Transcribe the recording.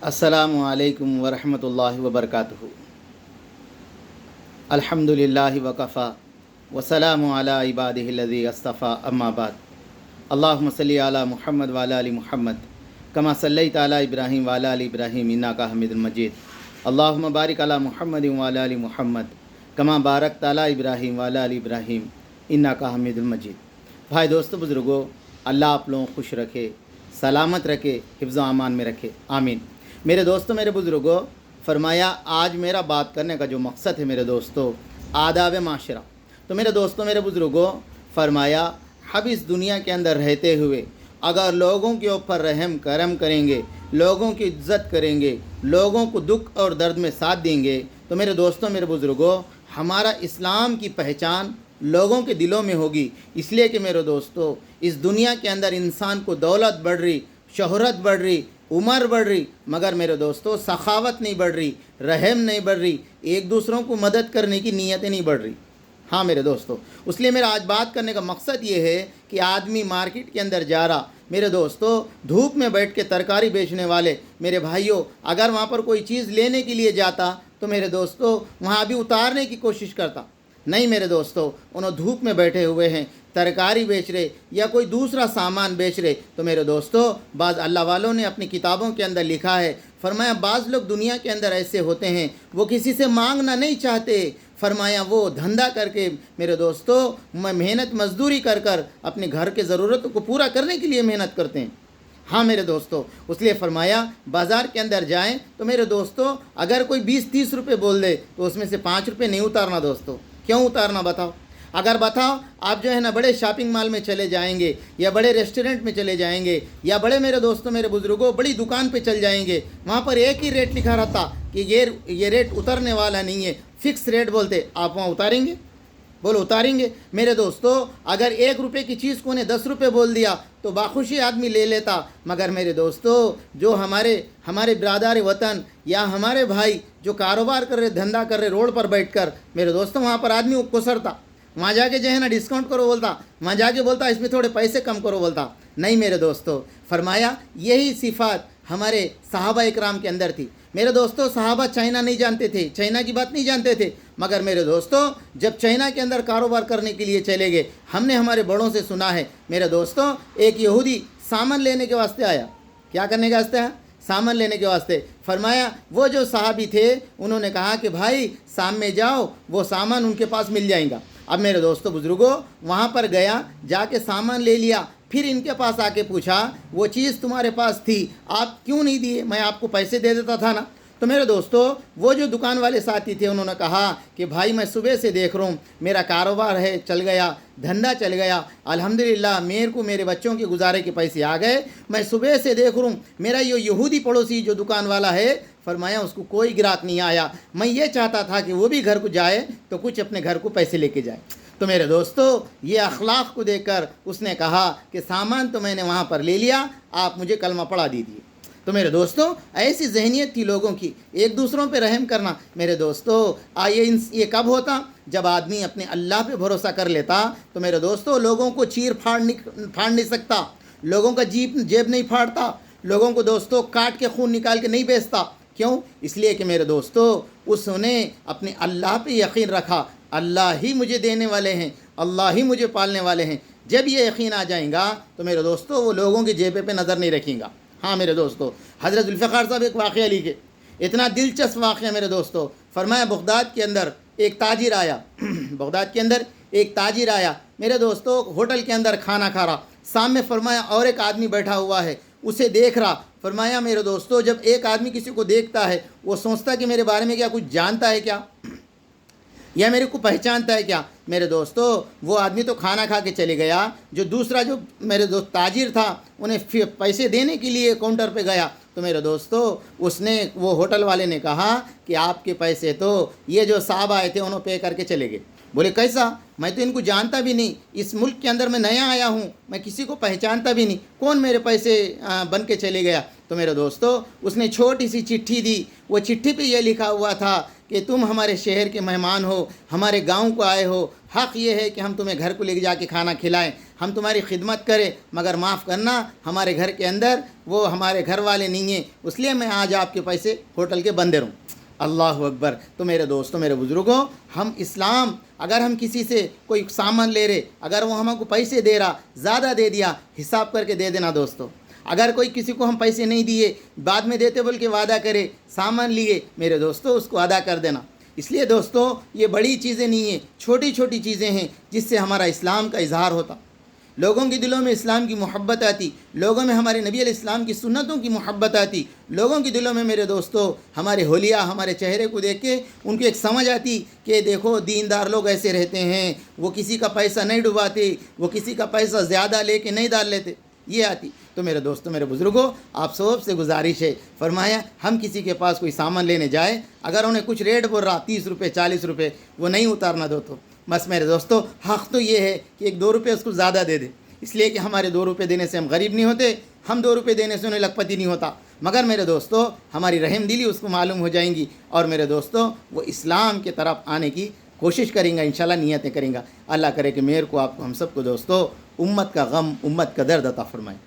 अस्सलामु अलैकुम वरहमतुल्लाहि वबरकातुहू। अल्हम्दुलिल्लाहि वकफ़ा वसलामु अला इबादिहिल्लज़ी अस्तफ़ा अम्मा बाद। अल्लाहुम्मा सल्लि अला मुहम्मद व अला आलि मुहम्मद कमा सल्लैता अला इब्राहीम व अला आलि इब्राहीम इन्नका हमीदुम मजीद। अल्लाहुम्मा बारिक अला मुहम्मद व अला आलि मुहम्मद कमा बारकता अला इब्राहीम व अला आलि इब्राहीम इन्नका हमीदुम मजीद। भाई दोस्तों बुज़ुर्गों, अल्लाह आप लोगों को खुश रखे, सलामत रखे, हिफ्ज़ व अमान में रखे, आमीन। मेरे दोस्तों, मेरे बुज़ुर्गों, फरमाया आज मेरा बात करने का जो मकसद है मेरे दोस्तों, आदाब माशरा। तो मेरे दोस्तों, मेरे बुज़ुर्गों, फरमाया हम इस दुनिया के अंदर रहते हुए अगर लोगों के ऊपर रहम करम करेंगे, लोगों की इज्जत करेंगे, लोगों को दुख और दर्द में साथ देंगे, तो मेरे दोस्तों, मेरे बुज़ुर्गों, हमारा इस्लाम की पहचान लोगों के दिलों में होगी। इसलिए कि मेरे दोस्तों, इस दुनिया के अंदर इंसान को दौलत बढ़ रही, शोहरत बढ़ रही, उम्र बढ़ रही, मगर मेरे दोस्तों सखावत नहीं बढ़ रही, रहम नहीं बढ़ रही, एक दूसरों को मदद करने की नीयतें नहीं बढ़ रही। हाँ मेरे दोस्तों, इसलिए मेरा आज बात करने का मकसद ये है कि आदमी मार्केट के अंदर जा रहा, मेरे दोस्तों धूप में बैठ के तरकारी बेचने वाले मेरे भाइयों, अगर वहाँ पर कोई चीज़ लेने के लिए जाता तो मेरे दोस्तों वहाँ भी उतारने की कोशिश करता। नहीं मेरे दोस्तों, उन्होंने धूप में बैठे हुए हैं, तरकारी बेच रहे या कोई दूसरा सामान बेच रहे। तो मेरे दोस्तों बाज़ अल्लाह वालों ने अपनी किताबों के अंदर लिखा है, फरमाया बाज़ लोग दुनिया के अंदर ऐसे होते हैं, वो किसी से मांगना नहीं चाहते, फरमाया वो धंधा करके मेरे दोस्तों मेहनत मजदूरी कर कर अपने घर के ज़रूरतों को पूरा करने के लिए मेहनत करते हैं। हाँ मेरे दोस्तों, इसलिए फरमाया बाज़ार के अंदर जाएं तो मेरे दोस्तों अगर कोई 20-30 रुपये बोल दे तो उसमें से 5 रुपये नहीं उतारना। दोस्तों क्यों उतारना बताओ? अगर बताओ आप जो है ना बड़े शॉपिंग मॉल में चले जाएंगे या बड़े रेस्टोरेंट में चले जाएंगे या बड़े मेरे दोस्तों मेरे बुज़ुर्गों बड़ी दुकान पे चल जाएंगे, वहाँ पर एक ही रेट लिखा रहता कि ये रेट उतरने वाला नहीं है, फ़िक्स रेट बोलते, आप वहाँ उतारेंगे? बोलो उतारेंगे? मेरे दोस्तों अगर 1 रुपये की चीज़ को ने 10 रुपये बोल दिया तो बाखुशी आदमी ले लेता, मगर मेरे दोस्तों जो हमारे बिरादर वतन या हमारे भाई जो कारोबार कर रहे, धंधा कर रहे रोड पर बैठकर, मेरे दोस्तों वहाँ पर आदमी कुसरता, वहाँ जाके जो है ना डिस्काउंट करो बोलता, वहाँ जाके बोलता इसमें थोड़े पैसे कम करो बोलता। नहीं मेरे दोस्तों, फरमाया यही सिफ़ात हमारे सहाबा इकराम के अंदर थी। मेरे दोस्तों सहाबा चाइना नहीं जानते थे, चाइना की बात नहीं जानते थे, मगर मेरे दोस्तों जब चाइना के अंदर कारोबार करने के लिए चले गए, हमने हमारे बड़ों से सुना है मेरे दोस्तों एक यहूदी सामान लेने के वास्ते आया। क्या करने के वास्ते आया? सामान लेने के वास्ते। फरमाया वो जो साहबी थे उन्होंने कहा कि भाई सामने जाओ, वो सामान उनके पास मिल जाएगा। अब मेरे दोस्तों बुज़ुर्गों वहाँ पर गया, जाके सामान ले लिया, फिर इनके पास आके पूछा वो चीज़ तुम्हारे पास थी आप क्यों नहीं दिए, मैं आपको पैसे दे देता था ना। तो मेरे दोस्तों वो जो दुकान वाले साथी थे उन्होंने कहा कि भाई मैं सुबह से देख रहा हूँ, मेरा कारोबार है चल गया, धंधा चल गया, अल्हम्दुलिल्लाह मेरे को मेरे बच्चों के गुजारे के पैसे आ गए, मैं सुबह से देख रहा हूँ मेरा ये यहूदी पड़ोसी जो दुकान वाला है, फरमाया उसको कोई ग्राहक नहीं आया, मैं ये चाहता था कि वो भी घर को जाए तो कुछ अपने घर को पैसे लेके जाए। तो मेरे दोस्तों ये अखलाक को देखकर उसने कहा कि सामान तो मैंने वहाँ पर ले लिया, आप मुझे कलमा पढ़ा दीजिए। तो मेरे दोस्तों ऐसी जहनीत थी लोगों की, एक दूसरों पे रहम करना। मेरे दोस्तों ये कब होता? जब आदमी अपने अल्लाह पे भरोसा कर लेता। तो मेरे दोस्तों लोगों को चीर फाड़ नहीं सकता, लोगों का जेब नहीं फाड़ता, लोगों को दोस्तों काट के खून निकाल के नहीं बेचता। क्यों? इसलिए कि मेरे दोस्तों उसने अपने अल्लाह पे यकीन रखा, अल्लाह ही मुझे देने वाले हैं, अल्लाह ही मुझे पालने वाले हैं। जब ये यकीन आ जाएगा तो मेरे दोस्तों वो लोगों की जेब पे नज़र नहीं रखेगा। हाँ मेरे दोस्तों हज़रत ज़ुल्फ़िकार साहब एक वाक़या लिखे, इतना दिलचस्प वाक़या मेरे दोस्तों। फरमाया बगदाद के अंदर एक ताजिर आया बगदाद के अंदर एक ताजिर आया मेरे दोस्तों, होटल के अंदर खाना खा रहा, सामने फरमाया और एक आदमी बैठा हुआ है, उसे देख रहा। फरमाया मेरे दोस्तों जब एक आदमी किसी को देखता है वो सोचता कि मेरे बारे में क्या कुछ जानता है क्या, या मेरे को पहचानता है क्या। मेरे दोस्तों वो आदमी तो खाना खा के चले गया, जो दूसरा जो मेरे दोस्त ताजिर था उन्हें पैसे देने के लिए काउंटर पे गया। तो मेरे दोस्तों वो होटल वाले ने कहा कि आपके पैसे तो ये जो साहब आए थे उन्होंने पे करके चले गए। बोले कैसा? मैं तो इनको जानता भी नहीं, इस मुल्क के अंदर मैं नया आया हूँ, मैं किसी को पहचानता भी नहीं, कौन मेरे पैसे बन के चले गया। तो मेरे दोस्तों उसने छोटी सी चिट्ठी दी, वो चिट्ठी पे ये लिखा हुआ था कि तुम हमारे शहर के मेहमान हो, हमारे गांव को आए हो, हक़ ये है कि हम तुम्हें घर को ले जाके खाना खिलाएं, ہم تمہاری خدمت کرے مگر معاف کرنا ہمارے گھر کے اندر وہ ہمارے گھر والے نہیں ہیں، اس لیے میں آج آپ کے پیسے ہوٹل کے بندے رہوں۔ اللہ اکبر۔ تو میرے دوستوں، میرے بزرگوں، ہم اسلام اگر ہم کسی سے کوئی سامان لے رہے، اگر وہ ہم کو پیسے دے رہا، زیادہ دے دیا، حساب کر کے دے دینا دوستوں۔ اگر کوئی کسی کو ہم پیسے نہیں دیے، بعد میں دیتے بول کے وعدہ کرے، سامان لیے، میرے دوستوں اس کو ادا کر دینا۔ اس لیے دوستوں یہ بڑی چیزیں نہیں ہیں، چھوٹی چھوٹی چیزیں ہیں جس سے ہمارا اسلام کا اظہار ہوتا، لوگوں کے دلوں میں اسلام کی محبت آتی، لوگوں میں ہمارے نبی علیہ السلام کی سنتوں کی محبت آتی، لوگوں کے دلوں میں میرے دوستوں ہمارے حلیہ، ہمارے چہرے کو دیکھ کے ان کو ایک سمجھ آتی کہ دیکھو دیندار لوگ ایسے رہتے ہیں، وہ کسی کا پیسہ نہیں ڈباتے، وہ کسی کا پیسہ زیادہ لے کے نہیں ڈال لیتے، یہ آتی۔ تو میرے دوستوں، میرے بزرگوں، آپ سب سے گزارش ہے، فرمایا ہم کسی کے پاس کوئی سامان لینے جائے، اگر انہیں کچھ ریٹ بول رہا 30 روپے 40 روپے، وہ نہیں اتارنا دو تو بس میرے دوستوں حق تو یہ ہے کہ 1-2 روپے اس کو زیادہ دے دے، اس لیے کہ ہمارے 2 روپے دینے سے ہم غریب نہیں ہوتے، ہم 2 روپے دینے سے انہیں لکھپتی نہیں ہوتا، مگر میرے دوستوں ہماری رحم دلی اس کو معلوم ہو جائیں گی، اور میرے دوستوں وہ اسلام کی طرف آنے کی کوشش کریں گا، انشاءاللہ نیتیں کریں گا۔ اللہ کرے کہ میرے کو، آپ کو، ہم سب کو دوستوں امت کا غم، امت کا درد عطا فرمائے۔